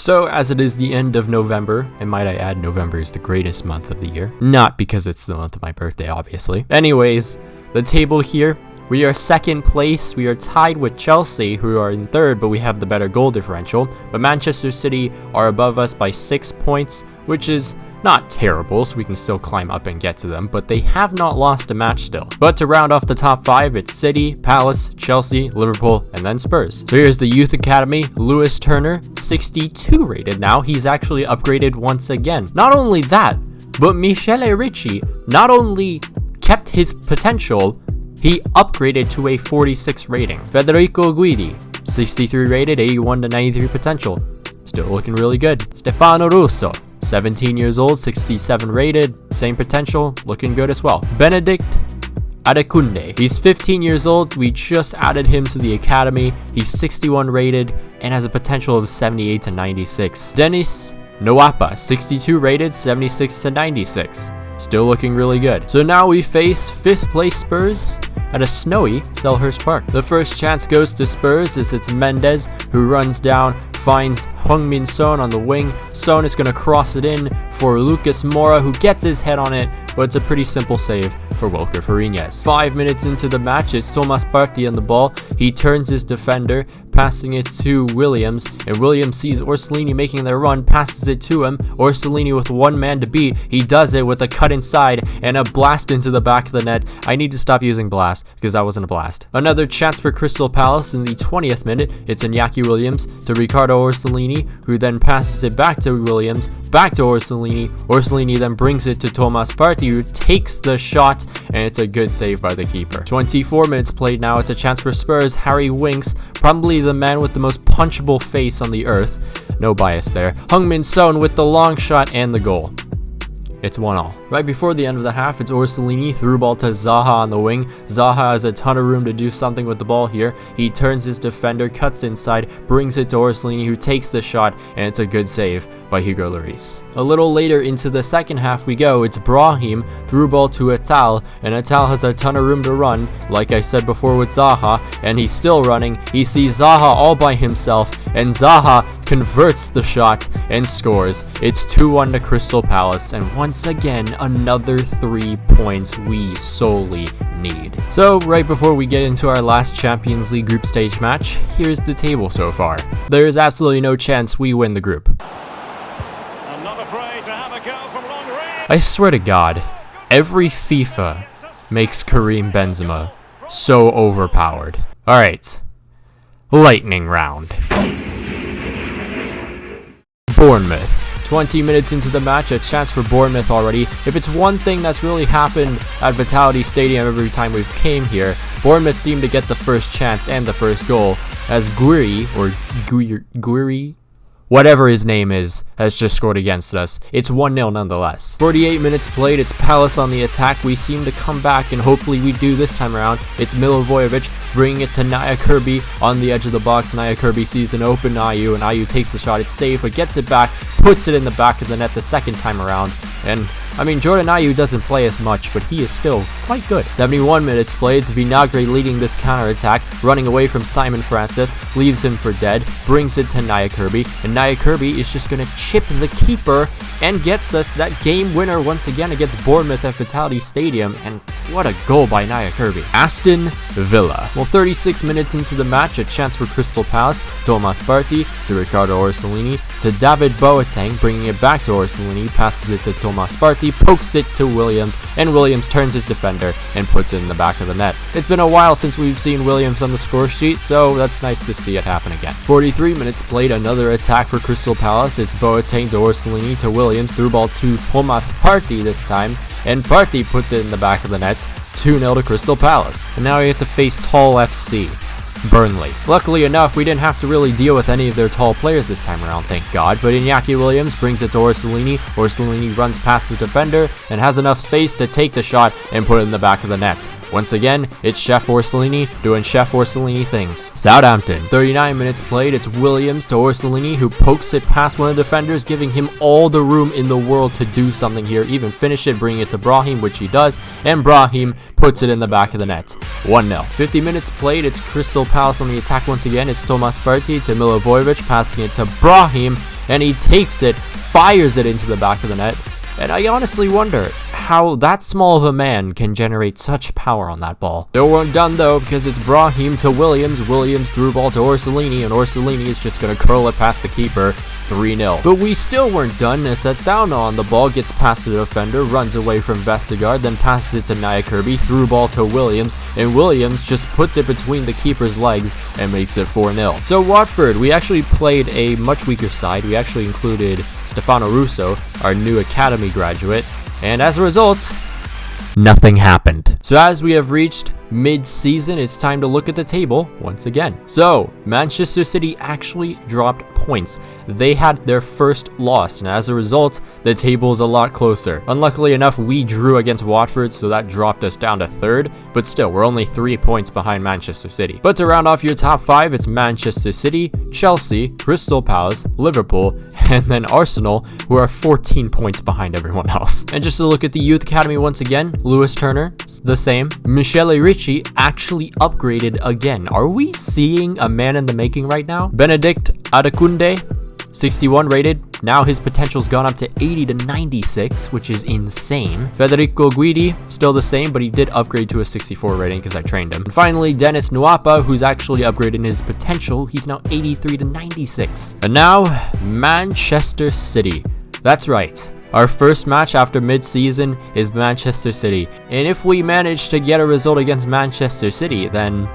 So, as it is the end of November, and might I add, November is the greatest month of the year. Not because it's the month of my birthday, obviously. Anyways, the table here, we are second place. We are tied with Chelsea, who are in third, but we have the better goal differential. But Manchester City are above us by 6 points, which is not terrible, so we can still climb up and get to them, but they have not lost a match still. But to round off the top 5, it's City, Palace, Chelsea, Liverpool, and then Spurs. So here's the Youth Academy. Lewis Turner, 62 rated now. He's actually upgraded once again. Not only that, but Michele Ricci not only kept his potential, he upgraded to a 46 rating. Federico Guidi, 63 rated, 81 to 93 potential. Still looking really good. Stefano Russo, 17 years old, 67 rated, same potential, looking good as well. Benedict Adekunde, he's 15 years old, we just added him to the academy. He's 61 rated and has a potential of 78 to 96. Dennis Nwapa, 62 rated, 76 to 96. Still looking really good. So now we face 5th place Spurs at a snowy Selhurst Park. The first chance goes to Spurs as it's Mendes who runs down, finds Heung-min Son on the wing. Son is going to cross it in for Lucas Moura, who gets his head on it, but it's a pretty simple save for Wilker Fariñas. 5 minutes into the match, it's Thomas Partey on the ball. He turns his defender, passing it to Williams, and Williams sees Orsolini making their run, passes it to him. Orsolini with one man to beat. He does it with a cut inside and a blast into the back of the net. I need to stop using blast because that wasn't a blast. Another chance for Crystal Palace in the 20th minute. It's Iñaki Williams to Ricardo Orsolini, who then passes it back to Williams, back to Orsolini. Orsolini then brings it to Thomas Partey, who takes the shot, and it's a good save by the keeper. 24 minutes played now. It's a chance for Spurs. Harry Winks, probably the man with the most punchable face on the earth. No bias there. Heung-min Son with the long shot and the goal. It's 1-1. Right before the end of the half, it's Orsolini, through ball to Zaha on the wing. Zaha has a ton of room to do something with the ball here. He turns his defender, cuts inside, brings it to Orsolini, who takes the shot, and it's a good save by Hugo Lloris. A little later into the second half we go. It's Brahim, through ball to Atal, and Atal has a ton of room to run, like I said before with Zaha, and he's still running. He sees Zaha all by himself, and Zaha converts the shot and scores. It's 2-1 to Crystal Palace, and once again, another 3 points we solely need. So right before we get into our last Champions League group stage match, here's the table so far. There is absolutely no chance we win the group. I'm not afraid to have a go from long range. I swear to God, every FIFA makes Karim Benzema so overpowered. Alright, lightning round. Bournemouth. 20 minutes into the match, a chance for Bournemouth already. If it's one thing that's really happened at Vitality Stadium every time we've came here, Bournemouth seem to get the first chance and the first goal, as Guiri, whatever his name is, has just scored against us. It's 1-0 nonetheless. 48 minutes played, it's Palace on the attack. We seem to come back, and hopefully we do this time around. It's Milivojevic bringing it to Naya Kirby on the edge of the box. Naya Kirby sees an open Ayew, and Ayew takes the shot. It's safe, but gets it back, puts it in the back of the net the second time around. And I mean, Jordan Ayew doesn't play as much, but he is still quite good. 71 minutes played, it's Vinagre leading this counter-attack, running away from Simon Francis, leaves him for dead, brings it to Naya Kirby, and Naya Kirby is just going to chip the keeper and gets us that game winner once again against Bournemouth at Vitality Stadium, and what a goal by Naya Kirby. Aston Villa. Well, 36 minutes into the match, a chance for Crystal Palace. Thomas Partey to Ricardo Orsolini to David Boateng, bringing it back to Orsolini, passes it to Thomas Partey, pokes it to Williams, and Williams turns his defender and puts it in the back of the net. It's been a while since we've seen Williams on the score sheet, so that's nice to see it happen again. 43 minutes played, another attack for Crystal Palace. It's Boateng to Orsolini to Williams, through ball to Thomas Partey this time, and Partey puts it in the back of the net. 2-0 to Crystal Palace. And now we have to face Tall FC. Burnley. Luckily enough, we didn't have to really deal with any of their tall players this time around, thank God, but Iñaki Williams brings it to Orsolini. Orsolini runs past his defender and has enough space to take the shot and put it in the back of the net. Once again, it's Chef Orsolini doing Chef Orsolini things. Southampton, 39 minutes played. It's Williams to Orsolini, who pokes it past one of the defenders, giving him all the room in the world to do something here, even finish it, bring it to Brahim, which he does, and Brahim puts it in the back of the net. 1-0. 50 minutes played. It's Crystal Palace on the attack once again. It's Tomas Partey to Milivojevic, passing it to Brahim, and he takes it, fires it into the back of the net. And I honestly wonder how that small of a man can generate such power on that ball. They weren't done though, because it's Brahim to Williams. Williams threw ball to Orsolini, and Orsolini is just going to curl it past the keeper. 3-0. But we still weren't done, as Sethauna on the ball gets past the defender, runs away from Vestergaard, then passes it to Nia Kirby, through ball to Williams, and Williams just puts it between the keeper's legs and makes it 4-0. So Watford, we actually played a much weaker side. We actually included Stefano Russo, our new academy graduate, and as a result, nothing happened. So as we have reached mid-season, it's time to look at the table once again. So Manchester City actually dropped points. They had their first loss, and as a result, the table is a lot closer. Unluckily enough, we drew against Watford, so that dropped us down to third, but still, we're only 3 points behind Manchester City. But to round off your top 5, it's Manchester City, Chelsea, Crystal Palace, Liverpool, and then Arsenal, who are 14 points behind everyone else. And just to look at the Youth Academy once again, Lewis Turner, the same. Michele Ricci actually upgraded again. Are we seeing a man in the making right now? Benedict Adekunde, 61 rated. Now his potential's gone up to 80 to 96, which is insane. Federico Guidi, still the same, but he did upgrade to a 64 rating because I trained him. And finally, Dennis Nwapa, who's actually upgraded his potential. He's now 83 to 96. And now, Manchester City. That's right. Our first match after mid-season is Manchester City. And if we manage to get a result against Manchester City, then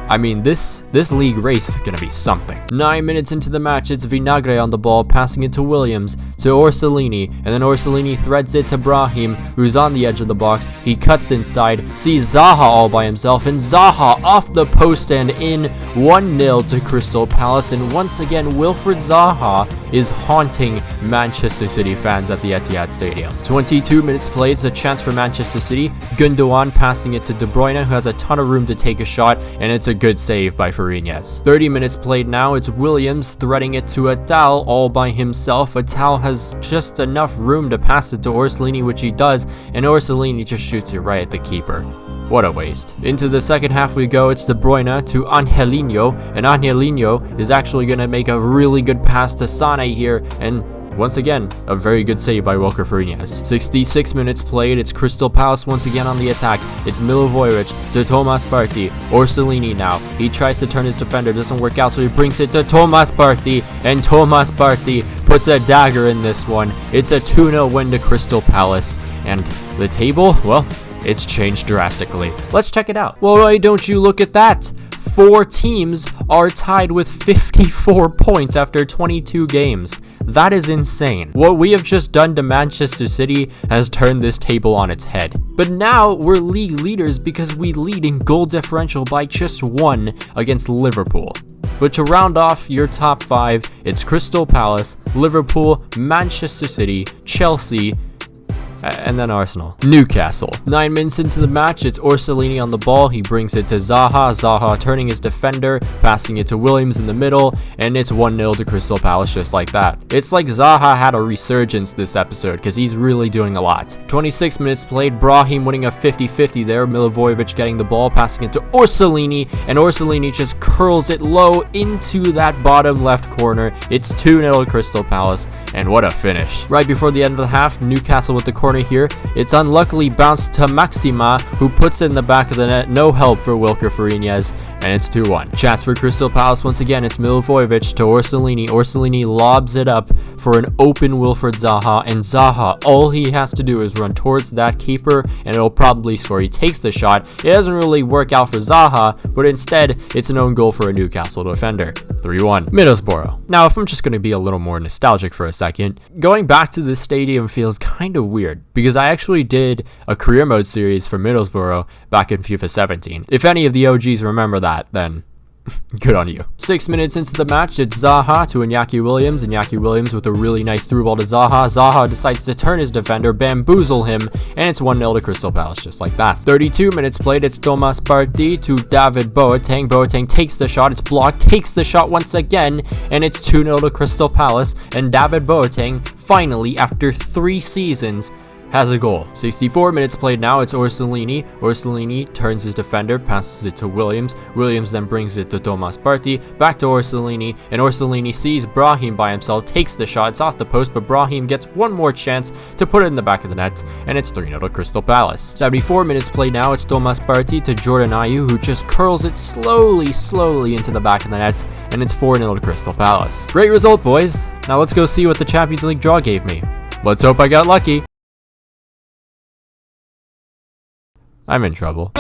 I mean, this league race is going to be something. 9 minutes into the match, it's Vinagre on the ball, passing it to Williams, to Orsolini, and then Orsolini threads it to Brahim, who's on the edge of the box. He cuts inside, sees Zaha all by himself, and Zaha off the post and in. 1-0 to Crystal Palace, and once again, Wilfried Zaha is haunting Manchester City fans at the Etihad Stadium. 22 minutes played, it's a chance for Manchester City. Gundogan passing it to De Bruyne, who has a ton of room to take a shot, and it's a good save by Fariñas. 30 minutes played now, it's Williams threading it to Atal all by himself. Atal has just enough room to pass it to Orsolini, which he does, and Orsolini just shoots it right at the keeper. What a waste. Into the second half we go. It's De Bruyne to Angelino, and Angelino is actually going to make a really good pass to Sane here, and once again, a very good save by Wilker Fariñas. 66 minutes played, it's Crystal Palace once again on the attack. It's Milivojevic to Tomas Partey. Orsolini now. He tries to turn his defender, doesn't work out, so he brings it to Tomas Partey, and Tomas Partey puts a dagger in this one. It's a 2-0 win to Crystal Palace, and the table, well, it's changed drastically. Let's check it out. Well, why don't you look at that? 4 teams are tied with 54 points after 22 games. That is insane. What we have just done to Manchester City has turned this table on its head. But now we're league leaders because we lead in goal differential by just 1 against Liverpool. But to round off your top 5, it's Crystal Palace, Liverpool, Manchester City, Chelsea, and then Arsenal. Newcastle. 9 minutes into the match, it's Orsolini on the ball. He brings it to Zaha. Zaha turning his defender, passing it to Williams in the middle, and it's 1-0 to Crystal Palace just like that. It's like Zaha had a resurgence this episode because he's really doing a lot. 26 minutes played, Brahim winning a 50-50 there. Milivojevic getting the ball, passing it to Orsolini, and Orsolini just curls it low into that bottom left corner. It's 2-0 to Crystal Palace, and what a finish. Right before the end of the half, Newcastle with the corner here. It's unluckily bounced to Maxima, who puts it in the back of the net. No help for Wilker Fariñas, and it's 2-1. Chance for Crystal Palace once again. It's Milivojevic to Orsolini. Orsolini lobs it up for an open Wilfried Zaha, and Zaha, all he has to do is run towards that keeper, and it'll probably score. He takes the shot. It doesn't really work out for Zaha, but instead, it's an own goal for a Newcastle defender. 3-1. Middlesbrough. Now, if I'm just going to be a little more nostalgic for a second, going back to this stadium feels kind of weird, because I actually did a career mode series for Middlesbrough back in FIFA 17. If any of the OGs remember that, then Good on you. 6 minutes into the match, it's Zaha to Iñaki Williams. Iñaki Williams with a really nice through ball to Zaha. Zaha decides to turn his defender, bamboozle him, and it's 1-0 to Crystal Palace just like that. 32 minutes played, it's Thomas Partey to David Boateng. Boateng takes the shot, it's blocked, takes the shot once again, and it's 2-0 to Crystal Palace. And David Boateng, finally, after 3 seasons, has a goal. 64 minutes played now, it's Orsolini. Orsolini turns his defender, passes it to Williams. Williams then brings it to Thomas Partey, back to Orsolini, and Orsolini sees Brahim by himself, takes the shot, it's off the post, but Brahim gets one more chance to put it in the back of the net, and it's 3-0 to Crystal Palace. 74 minutes played now, it's Thomas Partey to Jordan Ayew, who just curls it slowly into the back of the net, and it's 4-0 to Crystal Palace. Great result, boys. Now let's go see what the Champions League draw gave me. Let's hope I got lucky. I'm in trouble.